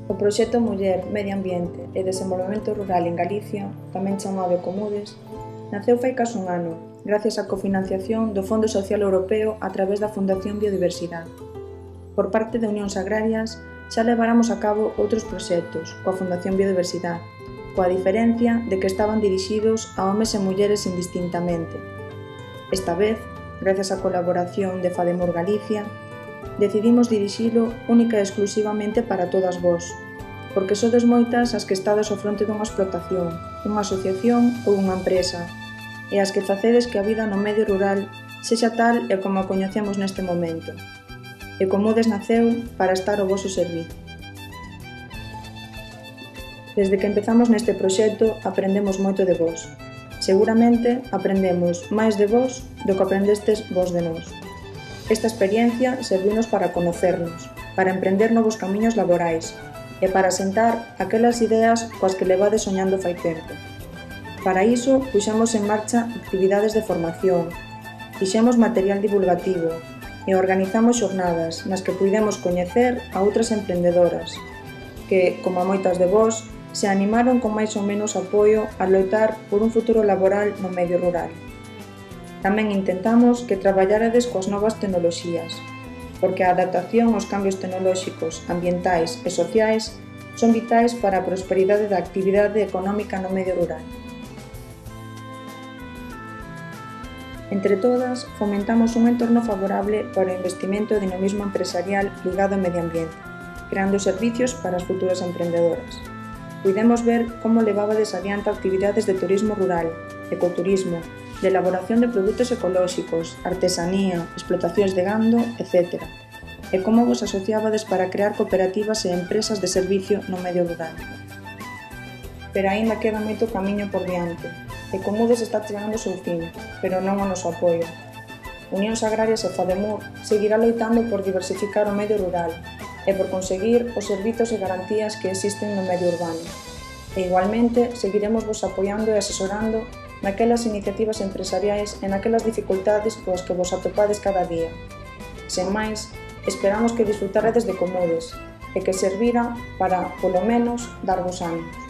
O proxecto Muller, Medio Ambiente e Desenvolvemento Rural en Galicia, tamén chamado Ecomudes, naceu fai case un ano, gracias á cofinanciación do Fondo Social Europeo a través da Fundación Biodiversidade. Por parte de Unións Agrarias, xa levaramos a cabo outros proxectos coa Fundación Biodiversidade, coa diferencia de que estaban dirixidos a homes e mulleres indistintamente. Esta vez, gracias á colaboración de Fademur Galicia, decidimos dirixilo única e exclusivamente para todas vós, porque sodes moitas as que estades ao fronte dunha explotación, unha asociación ou unha empresa, e as que facedes que a vida no medio rural sexa tal e como a coñecemos neste momento. Ecomudes naceu para estar ao voso servizo. Desde que empezamos neste proxecto aprendemos moito de vós. Seguramente aprendemos máis de vós do que aprendestes vós de nós. Esta experiencia serviunos para conocernos, para emprender novos camiños laborais e para sentar aquelas ideas coas que levades soñando fai tempo. Para iso, puxemos en marcha actividades de formación, fixemos material divulgativo e organizamos xornadas nas que puidemos coñecer a outras emprendedoras que, como a moitas de vós, se animaron con máis ou menos apoio a loitar por un futuro laboral no medio rural. Tamén intentamos que traballarades coas novas tecnoloxías, porque a adaptación aos cambios tecnolóxicos, ambientais e sociais son vitais para a prosperidade da actividade económica no medio rural. Entre todas, fomentamos un entorno favorable para o investimento e dinamismo empresarial ligado ao medio ambiente, creando servicios para as futuras emprendedoras. Puidemos ver como levabades adiante actividades de turismo rural, ecoturismo, de elaboración de produtos ecolóxicos, artesanía, explotacións de gando, etc. E como vos asociábades para crear cooperativas e empresas de servicio no medio rural. Pero aínda queda moito camiño por diante. Ecomudes está chegando ao seu fin, pero non o noso apoio. Unións Agrarias e Fademur seguirá loitando por diversificar o medio rural e por conseguir os servizos e garantías que existen no medio urbano. E igualmente seguiremos vos apoiando e asesorando naquelas iniciativas empresariais e naquelas dificultades coas que vos atopades cada día. Sen máis, esperamos que disfrutaredes de Ecomudes e que servira para, polo menos, darvos ánimos.